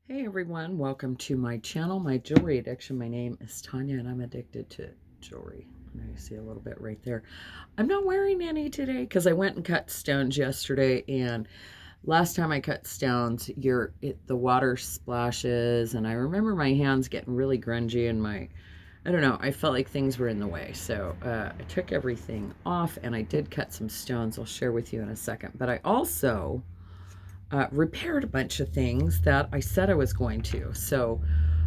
Hey everyone, welcome to my channel, My Jewelry Addiction. My name is Tanya and I'm addicted to jewelry. I know you see a little bit right there. I'm not wearing any today because I went and cut stones yesterday, and last time I cut stones, the water splashes, and I remember my hands getting really grungy and I don't know, I felt like things were in the way. So I took everything off and I did cut some stones. I'll share with you in a second. But I also repaired a bunch of things that I said I was going to. So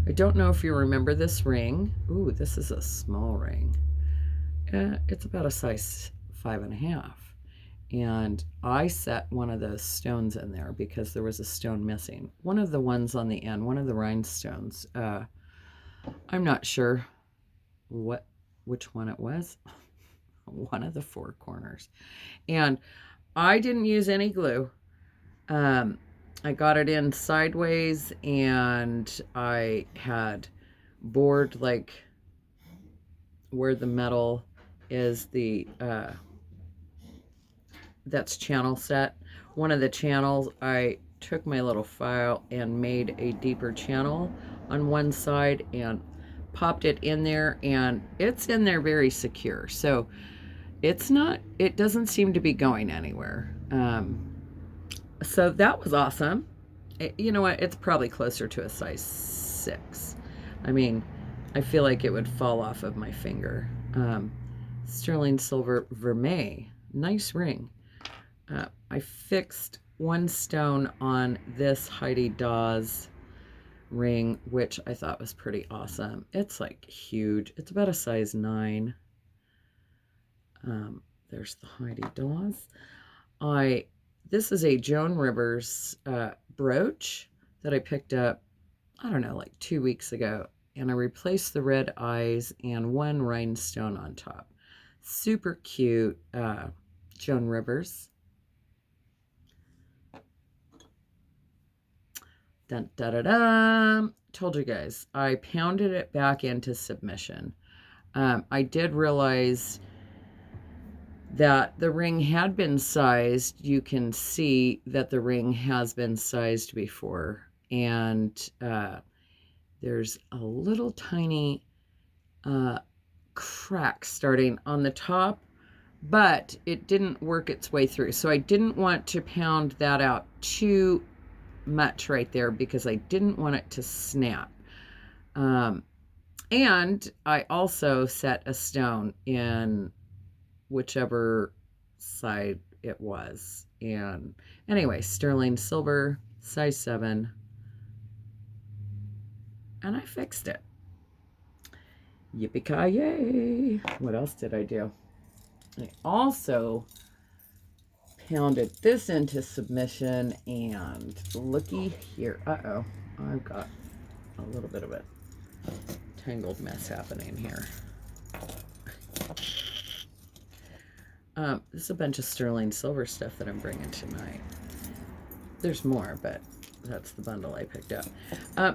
I don't know if you remember this ring. Ooh, this is a small ring. It's about a size 5.5. And I set one of those stones in there because there was a stone missing. One of the ones on the end, one of the rhinestones. I'm not sure which one it was. One of the four corners. And I didn't use any glue. I got it in sideways, and I had bored like where the metal is that's channel set. One of the channels, I took my little file and made a deeper channel on one side and popped it in there, and it's in there very secure. So it doesn't seem to be going anywhere. So that was awesome. You know what? It's probably closer to a size 6. I mean, I feel like it would fall off of my finger. Sterling silver vermeil. Nice ring. I fixed one stone on this Heidi Dawes ring, which I thought was pretty awesome. It's like huge. It's about a size 9. There's the Heidi Dawes. This is a Joan Rivers brooch that I picked up, I don't know, like 2 weeks ago. And I replaced the red eyes and one rhinestone on top. Super cute Joan Rivers. Dun, da, da, da. Told you guys, I pounded it back into submission. I did realize that the ring had been sized. You can see that the ring has been sized before, and there's a little tiny crack starting on the top, but it didn't work its way through. So I didn't want to pound that out too much right there because I didn't want it to snap. And I also set a stone in whichever side it was. And anyway, sterling silver, size 7. And I fixed it. Yippee-ki-yay. What else did I do? I also pounded this into submission, and looky here. Uh-oh. I've got a little bit of a tangled mess happening here. This is a bunch of sterling silver stuff that I'm bringing tonight. There's more, but that's the bundle I picked up.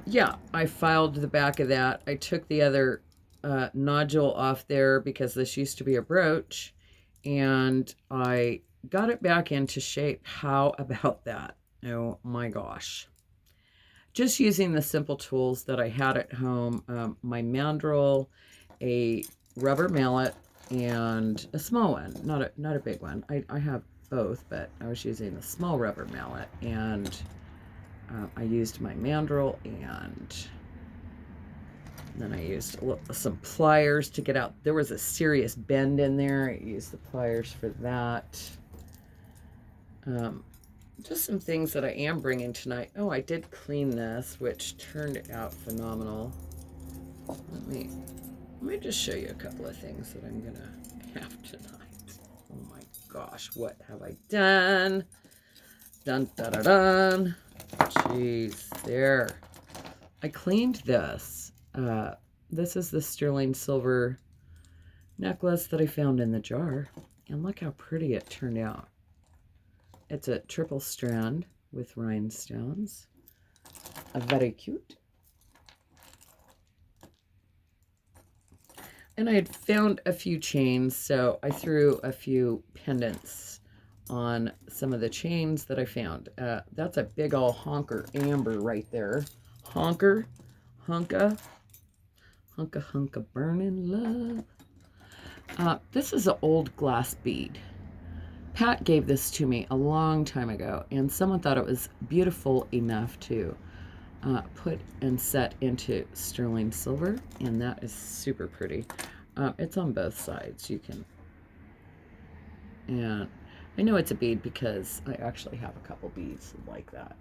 Yeah, I filed the back of that. I took the other nodule off there because this used to be a brooch, and I got it back into shape. How about that? Oh my gosh. Just using the simple tools that I had at home, my mandrel, a rubber mallet, and a small one, not a big one. I have both, but I was using the small rubber mallet, and I used my mandrel, and then I used some pliers to get out. There was a serious bend in there. I used the pliers for that. Just some things that I am bringing tonight. Oh, I did clean this, which turned out phenomenal. Let me just show you a couple of things that I'm gonna have tonight. Oh my gosh, what have I done? Dun da da dun. Jeez, there. I cleaned this. This is the sterling silver necklace that I found in the jar, and look how pretty it turned out. It's a triple strand with rhinestones. Very cute. And I had found a few chains, so I threw a few pendants on some of the chains that I found. That's a big old honker amber right there. Honker, hunka, hunka burning love. This is an old glass bead. Pat gave this to me a long time ago, and someone thought it was beautiful enough to put and set into sterling silver, and that is super pretty. It's on both sides. You can, and I know it's a bead because I actually have a couple beads like that.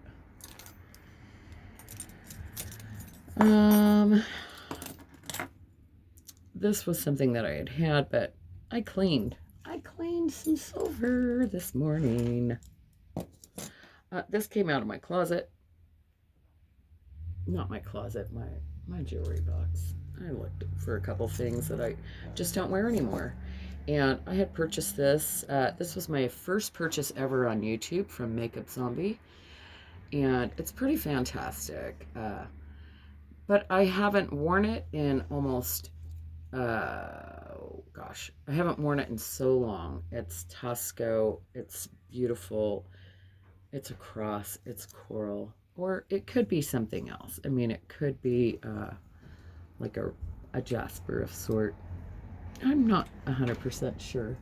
This was something that I had, but I cleaned some silver this morning. This came out of my closet. Not my closet, my jewelry box. I looked for a couple things that I just don't wear anymore. And I had purchased this. This was my first purchase ever on YouTube from Makeup Zombie. And it's pretty fantastic. But I haven't worn it in almost, gosh, I haven't worn it in so long. It's Tusco. It's beautiful. It's a cross. It's coral. Or it could be something else. I mean, it could be like a jasper of sort. I'm not 100% sure.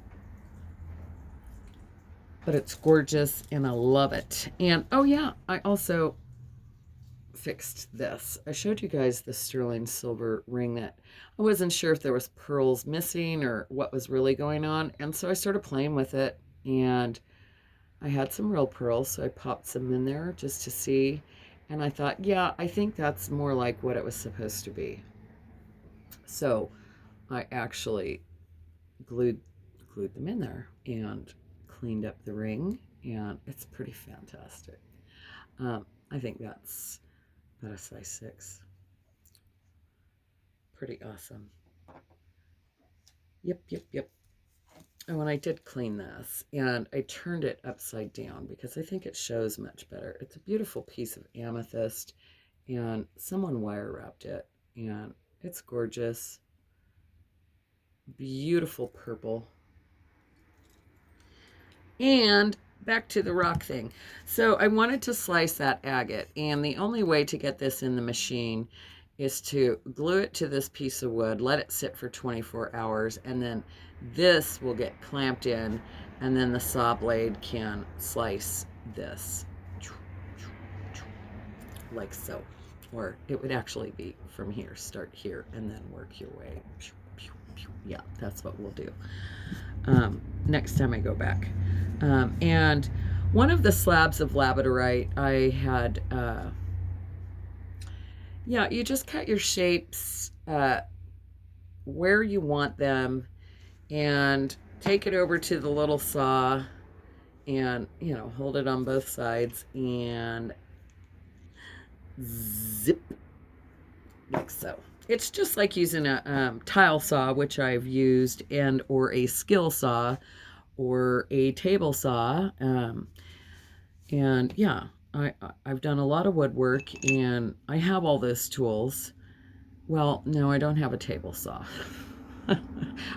But it's gorgeous and I love it. And oh yeah, I also fixed this. I showed you guys the sterling silver ring that I wasn't sure if there was pearls missing or what was really going on. And so I started playing with it, and I had some real pearls, so I popped some in there just to see. And I thought, yeah, I think that's more like what it was supposed to be. So I actually glued them in there and cleaned up the ring, and it's pretty fantastic. I think that's about a size 6. Pretty awesome. Yep. And when I did clean this, and I turned it upside down because I think it shows much better. It's a beautiful piece of amethyst, and someone wire wrapped it, and it's gorgeous. Beautiful purple. And back to the rock thing. So I wanted to slice that agate, and the only way to get this in the machine is to glue it to this piece of wood, let it sit for 24 hours, and then this will get clamped in, and then the saw blade can slice this like so. Or it would actually be from here, start here, and then work your way. Yeah, that's what we'll do next time I go back. And one of the slabs of Labradorite I had, yeah, you just cut your shapes where you want them and take it over to the little saw and, you know, hold it on both sides and zip like so. It's just like using a tile saw, which I've used, and or a skill saw or a table saw. And yeah, I've done a lot of woodwork, and I have all those tools. Well, no, I don't have a table saw.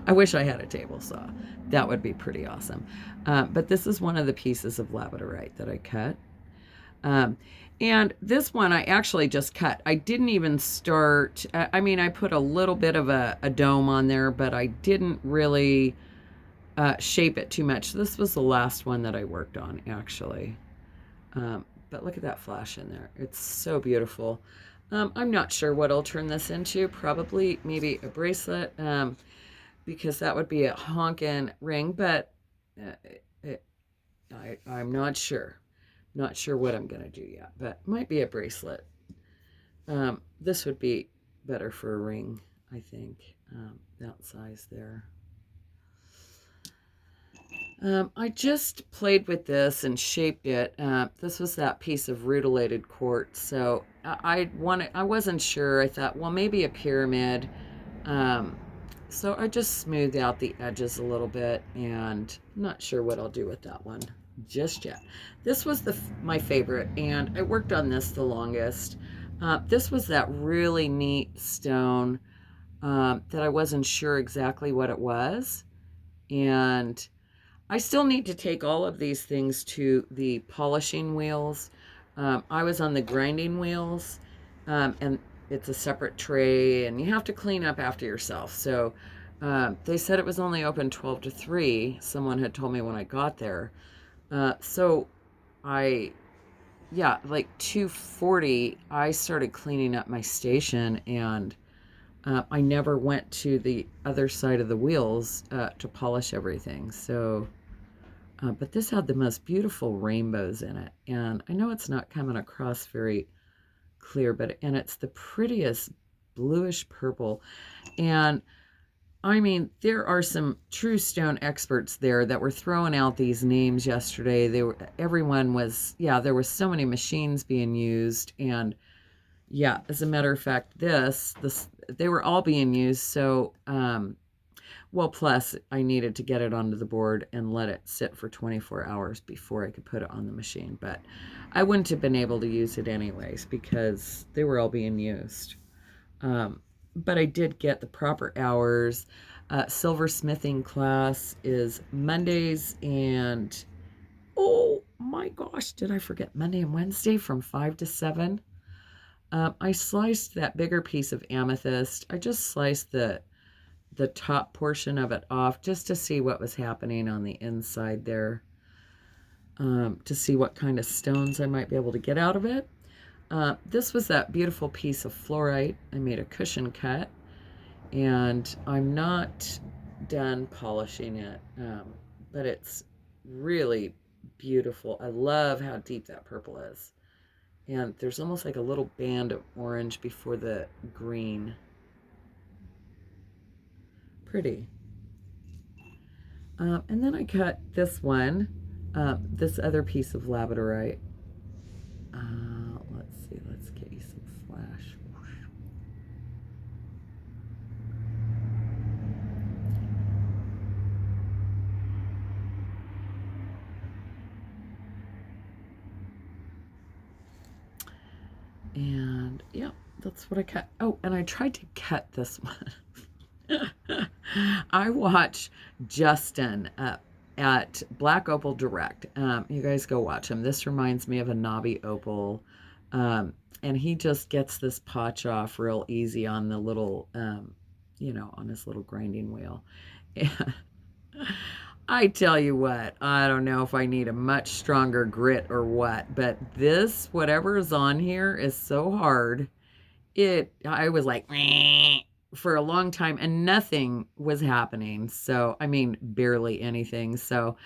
I wish I had a table saw. That would be pretty awesome. But this is one of the pieces of Labradorite that I cut. And this one I actually just cut. I didn't even start, I mean, I put a little bit of a dome on there, but I didn't really shape it too much. This was the last one that I worked on, actually. But look at that flash in there. It's so beautiful. I'm not sure what I'll turn this into. Probably maybe a bracelet, because that would be a honkin' ring, but I'm not sure. Not sure what I'm going to do yet, but might be a bracelet. This would be better for a ring, I think, that size there. I just played with this and shaped it. This was that piece of rutilated quartz, so I wasn't sure. I thought, well, maybe a pyramid. So I just smoothed out the edges a little bit, and I'm not sure what I'll do with that one just yet. This was my favorite, and I worked on this the longest. This was that really neat stone that I wasn't sure exactly what it was, and I still need to take all of these things to the polishing wheels. I was on the grinding wheels, And it's a separate tray, and you have to clean up after yourself. So they said it was only open 12 to 3. Someone had told me when I got there. So I, yeah, like 2:40, I started cleaning up my station, and I never went to the other side of the wheels to polish everything. So, but this had the most beautiful rainbows in it. And I know it's not coming across very clear, but, and it's the prettiest bluish purple. And I mean, there are some true stone experts there that were throwing out these names yesterday. Everyone was, yeah, there were so many machines being used. And yeah, as a matter of fact, they were all being used. So, well, plus I needed to get it onto the board and let it sit for 24 hours before I could put it on the machine. But I wouldn't have been able to use it anyways because they were all being used. But I did get the proper hours. Silversmithing class is Mondays and, oh my gosh, did I forget Monday and Wednesday from 5 to 7? I sliced that bigger piece of amethyst. I just sliced the top portion of it off just to see what was happening on the inside there, to see what kind of stones I might be able to get out of it. This was that beautiful piece of fluorite. I made a cushion cut, and I'm not done polishing it, but it's really beautiful. I love how deep that purple is. And there's almost like a little band of orange before the green. Pretty. And then I cut this one, this other piece of labradorite. Let's see, let's get you some flash. And yeah, that's what I cut. Oh, and I tried to cut this one. I watch Justin at Black Opal Direct. You guys go watch him. This reminds me of a knobby opal. And he just gets this potch off real easy on the little, on his little grinding wheel. And I tell you what, I don't know if I need a much stronger grit or what, but this, whatever is on here, is so hard. I was like, "Meh," for a long time, and nothing was happening. So, I mean, barely anything. So,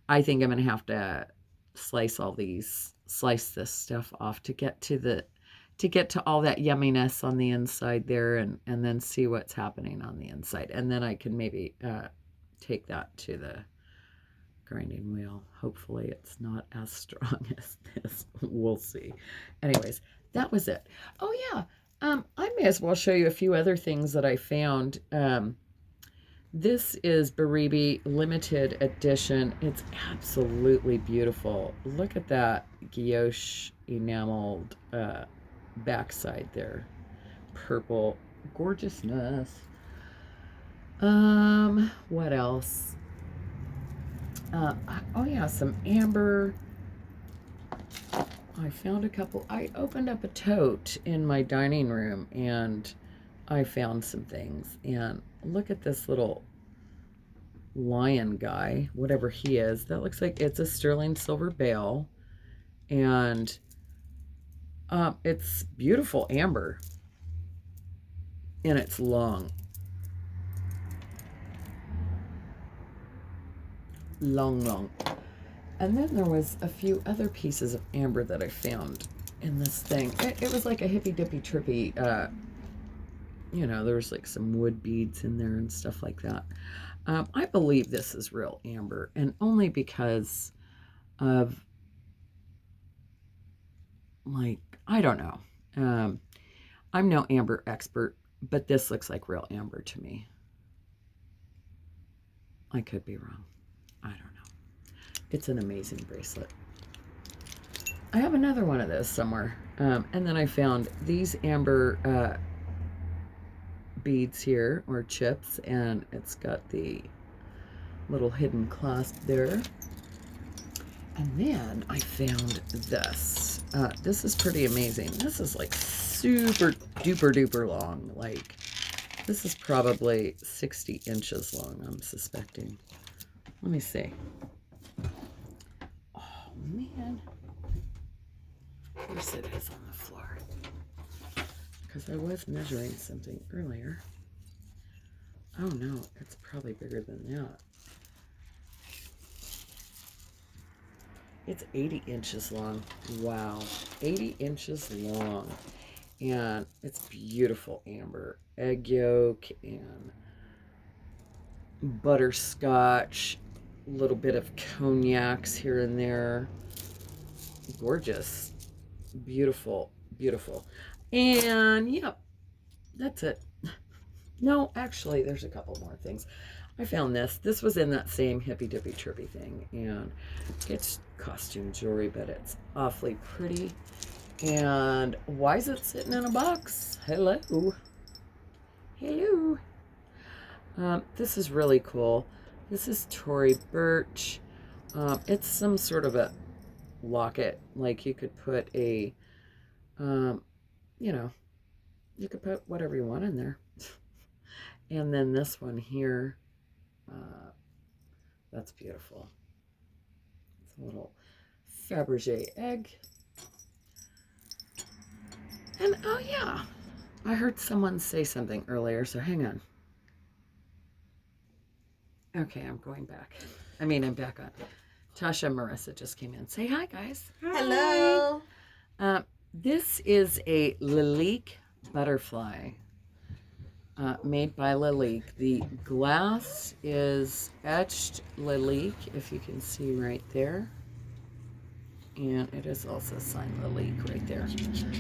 I think I'm going to have to slice this stuff off to get to all that yumminess on the inside there, and then see what's happening on the inside. And then I can maybe take that to the grinding wheel. Hopefully it's not as strong as this. We'll see. Anyways, that was it. Oh yeah, I may as well show you a few other things that I found. This is Baribi limited edition. It's absolutely beautiful. Look at that guilloche enameled backside there. Purple gorgeousness. What else? Oh yeah, some amber. I found a couple. I opened up a tote in my dining room and I found some things. And look at this little lion guy, whatever he is. That looks like it's a sterling silver bale. And it's beautiful amber. And it's long. Long. And then there was a few other pieces of amber that I found in this thing. It was like a hippy dippy trippy, there was like some wood beads in there and stuff like that. I believe this is real amber, and only because of, like, I don't know. I'm no amber expert, but this looks like real amber to me. I could be wrong. I don't know. It's an amazing bracelet. I have another one of those somewhere. And then I found these amber beads here, or chips, and it's got the little hidden clasp there. And then I found this. This is pretty amazing. This is like super duper duper long. Like, this is probably 60 inches long, I'm suspecting. Let me see. Oh, man. Of course it is on the floor. Because I was measuring something earlier. Oh, no. It's probably bigger than that. It's 80 inches long. Wow. 80 inches long. And it's beautiful amber. Egg yolk and butterscotch. A little bit of cognacs here and there. Gorgeous. Beautiful. Beautiful. And, yep. That's it. No, actually, there's a couple more things. I found this. This was in that same hippy dippy trippy thing, and it's costume jewelry, but it's awfully pretty. And why is it sitting in a box? Hello. Hello. This is really cool. This is Tory Burch. It's some sort of a locket. Like you could put a, you know, you could put whatever you want in there. And then this one here. That's beautiful. It's a little Fabergé egg. And oh yeah, I heard someone say something earlier, so hang on. Okay, I'm going back. I'm back on. Tasha and Marissa just came in. Say hi, guys. Hello. This is a Lalique butterfly. Made by Lalique. The glass is etched Lalique, if you can see right there. And it is also signed Lalique right there.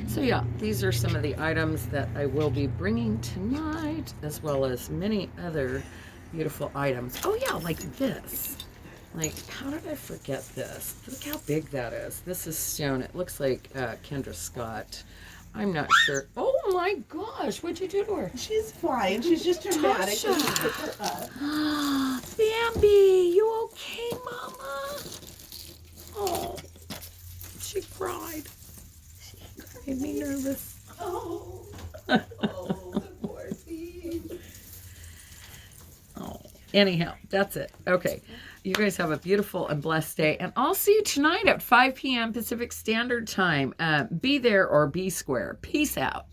So yeah, these are some of the items that I will be bringing tonight, as well as many other beautiful items. Oh yeah, like this. Like, how did I forget this? Look how big that is. This is stone. It looks like Kendra Scott. I'm not sure. Oh my gosh, what'd you do to her? She's fine. She's just dramatic. Tasha. Just pick her up. Bambi, you okay, Mama? Oh, she cried. She made me nervous. Oh, the poor thing. Oh, anyhow, that's it. Okay. You guys have a beautiful and blessed day. And I'll see you tonight at 5 p.m. Pacific Standard Time. Be there or be square. Peace out.